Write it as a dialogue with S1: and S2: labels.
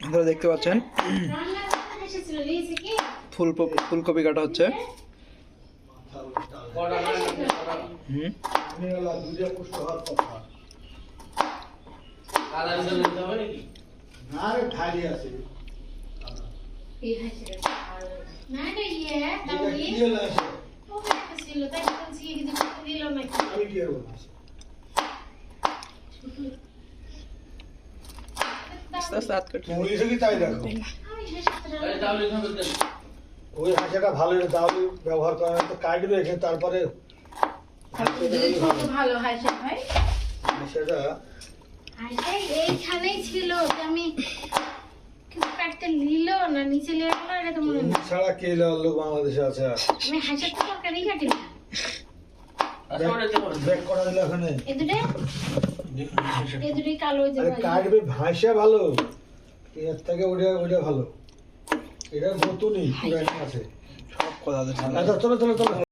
S1: আপনারা দেখতে পাচ্ছেন ফুলকপি কাটা হচ্ছে।
S2: ওই হাঁসটা ভালো দাউলি ব্যবহার করা তো কাটবে এখানে, তারপরে
S3: ভালো হাঁসা হয়।
S2: সেটা
S3: এইখানেই ছিল, আমি কিছু কাটতে নিল না, নিচে লেগে গেল। এটা তো মনে নেই
S2: ছাড়া কে লোক বাংলাদেশে আছে।
S3: আমি হাঁসের তো তরকারি কাটি না।
S2: ব্যাক করা দিলে ওখানে
S3: এই দুটোই কালো যে
S2: আরে কাটবে ভাষা ভালো, এর থেকে ওটা ভালো। এটা নতুনই পুরানি আছে
S1: সব কথা
S2: আচ্ছা চলো চলো চলো।